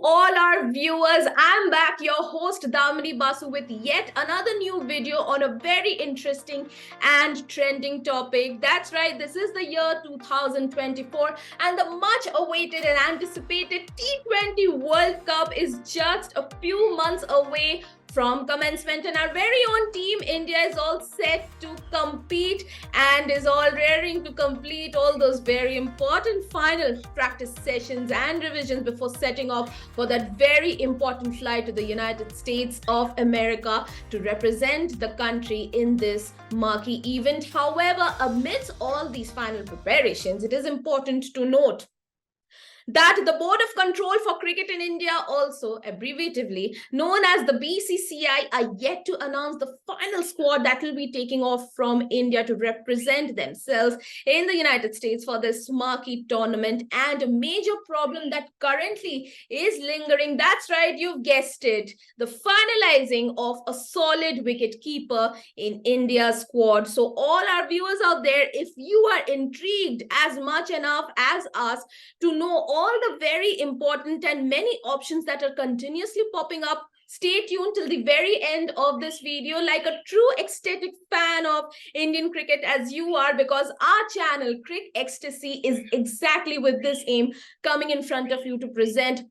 all our viewers. I'm back, your host Damini Basu, with yet another new video on a very interesting and trending topic. That's right, this is the year 2024 and the much awaited and anticipated T20 World Cup is just a few months away from commencement, and our very own team India is all set to compete and is all raring to complete all those very important final practice sessions and revisions before setting off for that very important flight to the United States of America to represent the country in this marquee event. However, amidst all these final preparations, it is important to note that the Board of Control for Cricket in India, also abbreviatively known as the BCCI, are yet to announce the final squad that will be taking off from India to represent themselves in the United States for this marquee tournament. And a major problem that currently is lingering, that's right, you've guessed it, the finalizing of a solid wicket keeper in India's squad. So all our viewers out there, if you are intrigued as much enough as us to know all the very important and many options that are continuously popping up, stay tuned till the very end of this video like a true ecstatic fan of Indian cricket as you are, because our channel CricXtasy is exactly with this aim, coming in front of you to present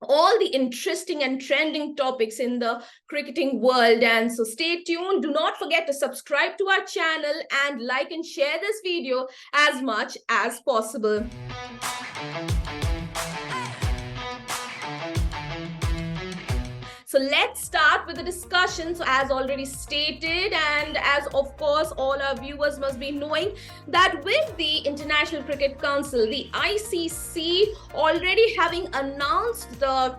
all the interesting and trending topics in the cricketing world. And so stay tuned. Do not forget to subscribe to our channel and like and share this video as much as possible. So let's start with the discussion. So as already stated, and as of course all our viewers must be knowing, that with the International Cricket Council, the ICC, already having announced the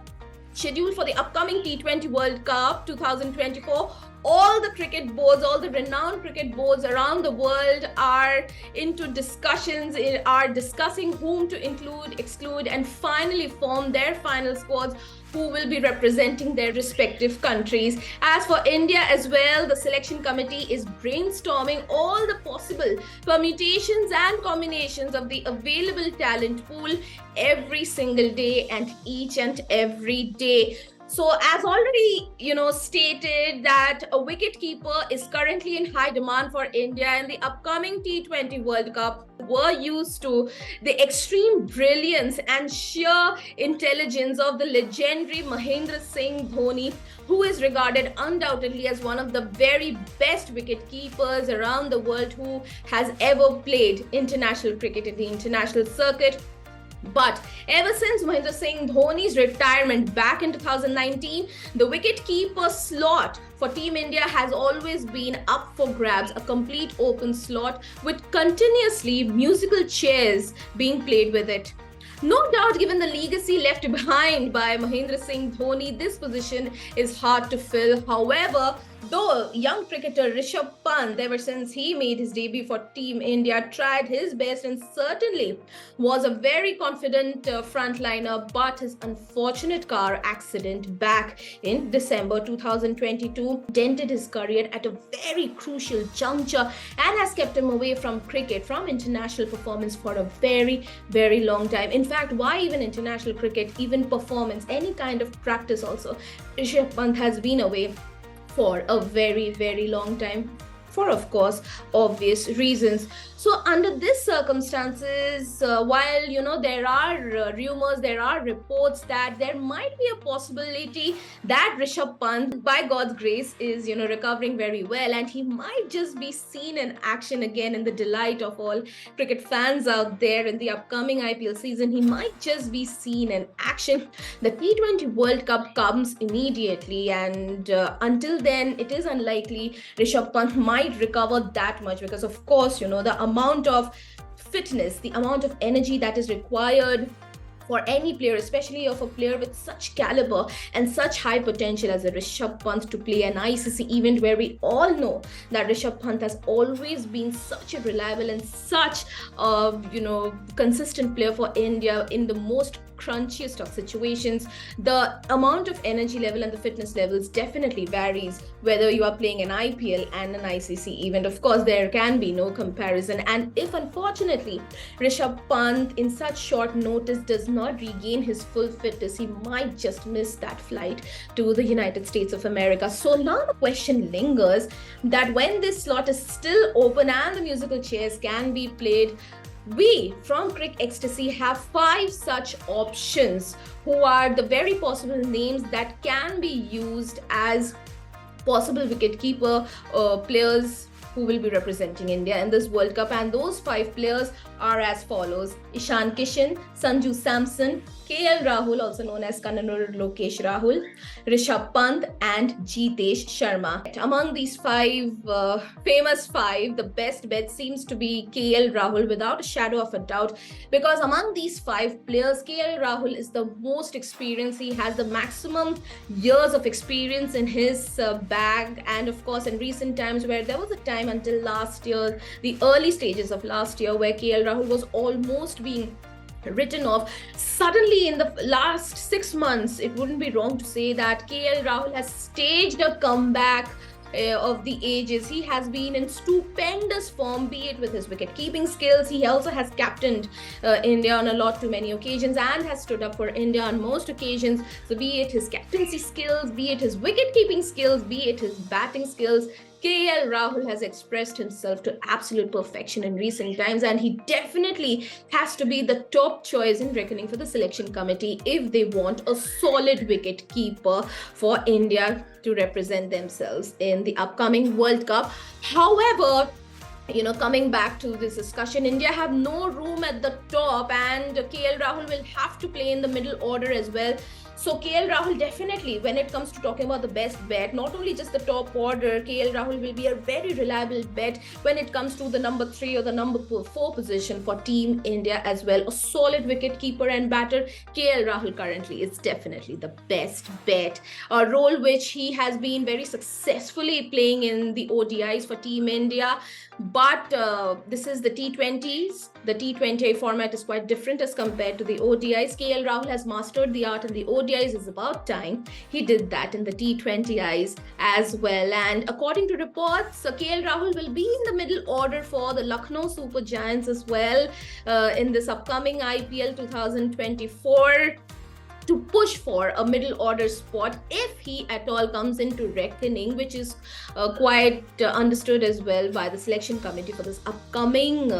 schedule for the upcoming T20 World Cup 2024, all the cricket boards, all the renowned cricket boards around the world are into discussions, are discussing whom to include, exclude, and finally form their final squads who will be representing their respective countries. As for India as well, the selection committee is brainstorming all the possible permutations and combinations of the available talent pool every single day and each and every day. So as already, stated, that a wicketkeeper is currently in high demand for India in the upcoming T20 World Cup. We're used to the extreme brilliance and sheer intelligence of the legendary Mahendra Singh Dhoni, who is regarded undoubtedly as one of the very best wicketkeepers around the world who has ever played international cricket in the international circuit. But ever since Mahendra Singh Dhoni's retirement back in 2019, the wicketkeeper slot for Team India has always been up for grabs, a complete open slot with continuously musical chairs being played with it. No doubt, given the legacy left behind by Mahendra Singh Dhoni, this position is hard to fill. However, though young cricketer Rishabh Pant, ever since he made his debut for Team India, tried his best and certainly was a very confident frontliner, but his unfortunate car accident back in December 2022 dented his career at a very crucial juncture and has kept him away from cricket, from international performance for a very, very long time. In fact, why even international cricket, even performance, any kind of practice also, Rishabh Pant has been away for a very, very long time, for of course obvious reasons. So under these circumstances, while there are rumors, there are reports that there might be a possibility that Rishabh Pant, by God's grace, is recovering very well, and he might just be seen in action again, in the delight of all cricket fans out there in the upcoming IPL season. He might just be seen in action. The T20 World Cup comes immediately, and until then it is unlikely Rishabh Pant might recover that much, because of course the amount of fitness, the amount of energy that is required for any player, especially of a player with such caliber and such high potential as a Rishabh Pant, to play an ICC event where we all know that Rishabh Pant has always been such a reliable and such consistent player for India in the most crunchiest of situations, the amount of energy level and the fitness levels definitely varies whether you are playing an IPL and an ICC event. Of course, there can be no comparison. And if unfortunately Rishabh Pant in such short notice does not regain his full fitness, he might just miss that flight to the United States of America. So now the question lingers that when this slot is still open and the musical chairs can be played, we from CricXtasy have 5 such options who are the very possible names that can be used as possible wicketkeeper players who will be representing India in this World Cup. And those 5 players are as follows: Ishan Kishan, Sanju Samson, KL Rahul, also known as Kannanur Lokesh Rahul, Rishabh Pant, and Jitesh Sharma. Among these 5 famous 5, the best bet seems to be KL Rahul without a shadow of a doubt, because among these 5 players, KL Rahul is the most experienced. He has the maximum years of experience in his bag. And of course, in recent times, where there was a time until last year, the early stages of last year, where KL Rahul was almost being written off, suddenly in the last 6 months, it wouldn't be wrong to say that KL Rahul has staged a comeback of the ages. He has been in stupendous form, be it with his wicket keeping skills. He also has captained India on a lot too many occasions and has stood up for India on most occasions. So be it his captaincy skills, be it his wicket keeping skills, be it his batting skills, KL Rahul has expressed himself to absolute perfection in recent times, and he definitely has to be the top choice in reckoning for the selection committee if they want a solid wicket keeper for India to represent themselves in the upcoming World Cup. However, coming back to this discussion, India have no room at the top, and KL Rahul will have to play in the middle order as well. So KL Rahul definitely, when it comes to talking about the best bet, not only just the top order, KL Rahul will be a very reliable bet when it comes to the number 3 or the number 4 position for Team India as well. A solid wicket keeper and batter, KL Rahul currently is definitely the best bet. A role which he has been very successfully playing in the ODIs for Team India. But this is the T20s. The T20 format is quite different as compared to the ODIs. KL Rahul has mastered the art in the ODIs. It's about time he did that in the T20Is as well. And according to reports, KL Rahul will be in the middle order for the Lucknow Super Giants as well in this upcoming IPL 2024. To push for a middle order spot if he at all comes into reckoning, which is quite understood as well by the selection committee for this upcoming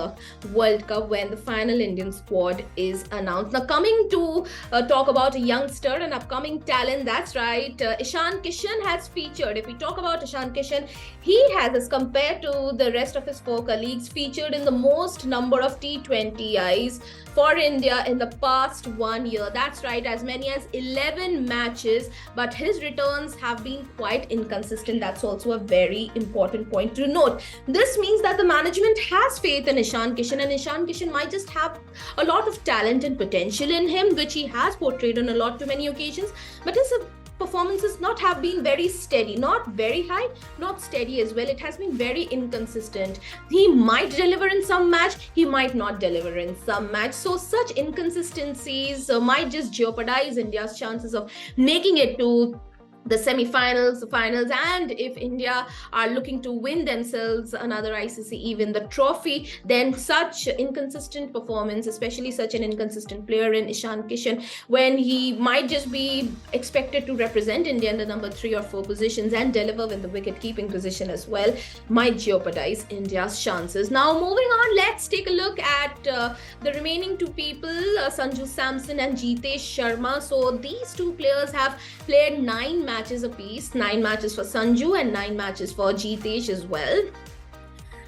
World Cup when the final Indian squad is announced. Now coming to talk about a youngster, an upcoming talent, that's right, Ishan Kishan has featured. If we talk about Ishan Kishan, he has, as compared to the rest of his 4 colleagues, featured in the most number of T20Is for India in the past 1 year. That's right, as many as 11 matches, but his returns have been quite inconsistent. That's also a very important point to note. This means that the management has faith in Ishan Kishan, and Ishan Kishan might just have a lot of talent and potential in him, which he has portrayed on a lot too many occasions, but his performances not have been very steady, not very high, not steady as well. It has been very inconsistent. He might deliver in some match, he might not deliver in some match. So such inconsistencies might just jeopardize India's chances of making it to the semi-finals, the finals, and if India are looking to win themselves another ICC, even the trophy, then such inconsistent performance, especially such an inconsistent player in Ishan Kishan, when he might just be expected to represent India in the number 3 or 4 positions and deliver in the wicket-keeping position as well, might jeopardize India's chances. Now moving on, let's take a look at the remaining 2 people, Sanju Samson and Jitesh Sharma. So these 2 players have played 9 matches apiece, 9 matches for Sanju and 9 matches for Jitesh as well.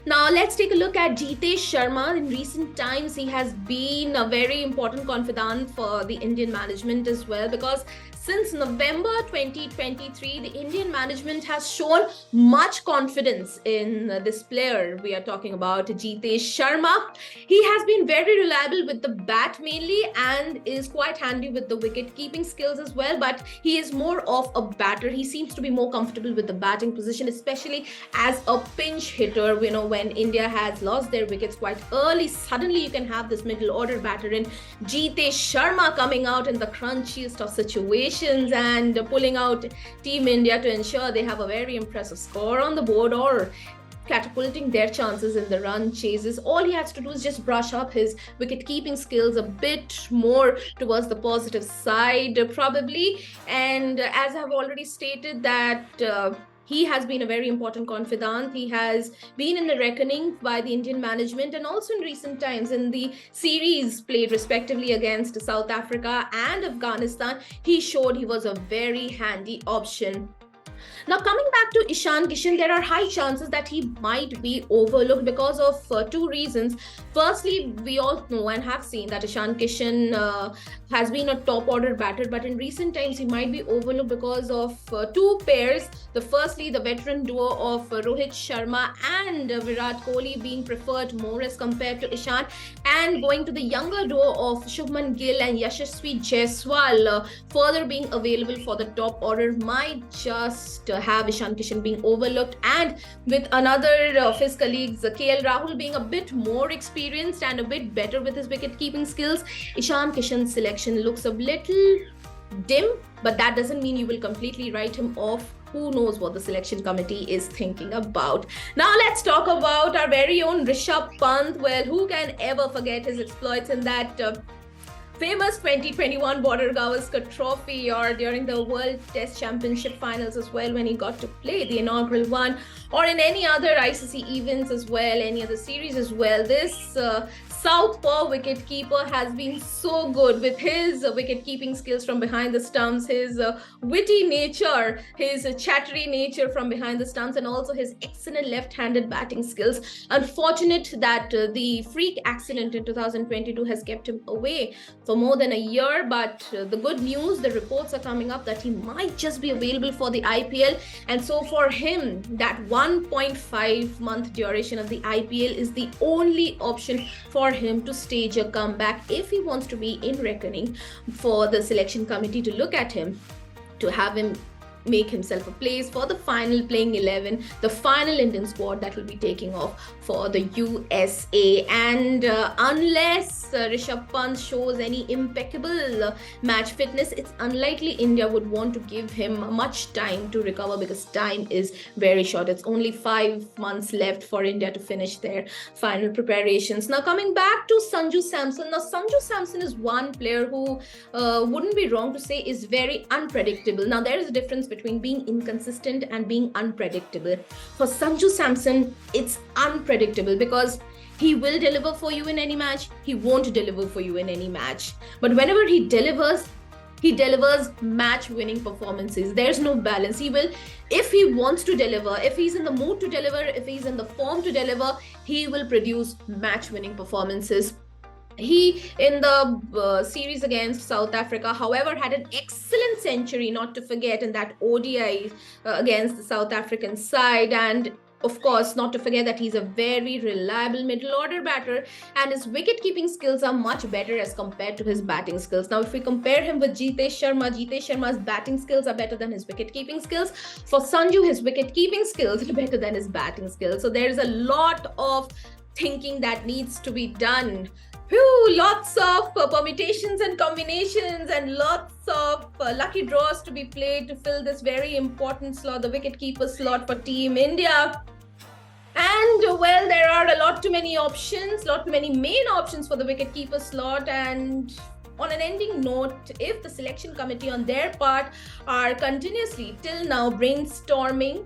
Now let's take a look at Jitesh Sharma. In recent times, he has been a very important confidant for the Indian management as well, because Since November 2023, the Indian management has shown much confidence in this player. We are talking about Jitesh Sharma. He has been very reliable with the bat mainly and is quite handy with the wicket keeping skills as well, but he is more of a batter. He seems to be more comfortable with the batting position, especially as a pinch hitter. You know, when India has lost their wickets quite early, suddenly you can have this middle order batter in Jitesh Sharma coming out in the crunchiest of situations and pulling out Team India to ensure they have a very impressive score on the board or catapulting their chances in the run chases. All he has to do is just brush up his wicket keeping skills a bit more towards the positive side probably. And as I've already stated that he has been a very important confidant. He has been in the reckoning by the Indian management, and also in recent times in the series played respectively against South Africa and Afghanistan, he showed he was a very handy option. Now, coming back to Ishan Kishan, there are high chances that he might be overlooked because of two reasons. Firstly, we all know and have seen that Ishan Kishan has been a top order batter, but in recent times he might be overlooked because of two pairs. Firstly, the veteran duo of Rohit Sharma and Virat Kohli being preferred more as compared to Ishan, and going to the younger duo of Shubman Gill and Yashasvi Jaiswal further being available for the top order might just have Ishan Kishan being overlooked. And with another of his colleagues, KL Rahul, being a bit more experienced and a bit better with his wicket keeping skills, Ishan Kishan's selection looks a little dim, but that doesn't mean you will completely write him off. Who knows what the selection committee is thinking about. Now let's talk about our very own Rishabh Pant. Well, who can ever forget his exploits in that famous 2021 Border Gavaskar Trophy, or during the World Test Championship finals as well, when he got to play the inaugural one, or in any other ICC events as well, any other series as well. This southpaw wicketkeeper has been so good with his wicket-keeping skills from behind the stumps, his witty nature, his chattery nature from behind the stumps, and also his excellent left-handed batting skills. Unfortunate that the freak accident in 2022 has kept him away for more than a year, but the good news, the reports are coming up that he might just be available for the IPL, and so for him, that 1.5 month duration of the IPL is the only option for him to stage a comeback if he wants to be in reckoning for the selection committee to look at him, to have him make himself a place for the final playing 11, the final Indian squad that will be taking off for the USA. And unless Rishabh Pant shows any impeccable match fitness, it's unlikely India would want to give him much time to recover, because time is very short. It's only 5 months left for India to finish their final preparations. Now, coming back to Sanju Samson. Now, Sanju Samson is one player who wouldn't be wrong to say is very unpredictable. Now, there is a difference between being inconsistent and being unpredictable. For Sanju Samson, it's unpredictable because he will deliver for you in any match, he won't deliver for you in any match. But whenever he delivers match-winning performances. There's no balance. He will, if he wants to deliver, if he's in the mood to deliver, if he's in the form to deliver, he will produce match-winning performances. He, in the series against South Africa, however, had an excellent century, not to forget, in that ODI against the South African side. And of course, not to forget that he's a very reliable middle order batter, and his wicket-keeping skills are much better as compared to his batting skills. Now, if we compare him with Jitesh Sharma's batting skills are better than his wicket-keeping skills. For Sanju, his wicket-keeping skills are better than his batting skills. So there's a lot of thinking that needs to be done. Lots of permutations and combinations, and lots of lucky draws to be played to fill this very important slot, the wicketkeeper slot for Team India. And well, there are a too many main options for the wicketkeeper slot. And on an ending note, if the selection committee on their part are continuously till now brainstorming,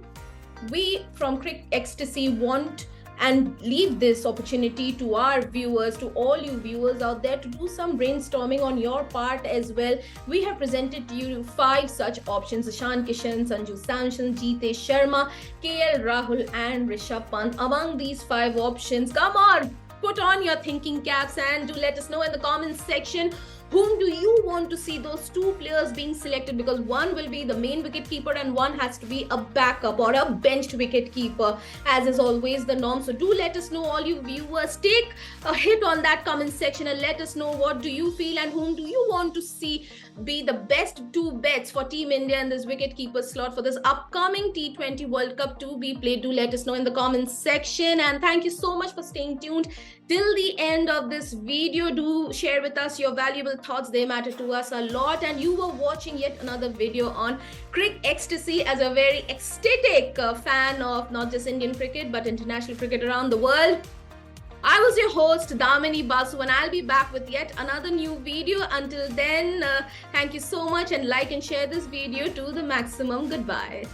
we from CricXtasy want and leave this opportunity to our viewers, to all you viewers out there, to do some brainstorming on your part as well. We have presented to you 5 such options: Ishan Kishan, Sanju Samson, Jitesh Sharma, KL Rahul and Rishabh Pant. Among these 5 options, come on, put on your thinking caps and do let us know in the comments section Whom do you want to see those two players being selected? Because one will be the main wicketkeeper and one has to be a backup or a benched wicketkeeper, as is always the norm. So do let us know, all you viewers. Take a hit on that comment section and let us know what do you feel and whom do you want to see be the best two bets for Team India in this wicketkeeper slot for this upcoming T20 World Cup to be played. Do let us know in the comments section, and thank you so much for staying tuned till the end of this video. Do share with us your valuable thoughts, they matter to us a lot. And you were watching yet another video on CricXtasy. As a very ecstatic fan of not just Indian cricket but international cricket around the world, I was your host Damini Basu, and I'll be back with yet another new video. Until then, thank you so much, and like and share this video to the maximum. Goodbye.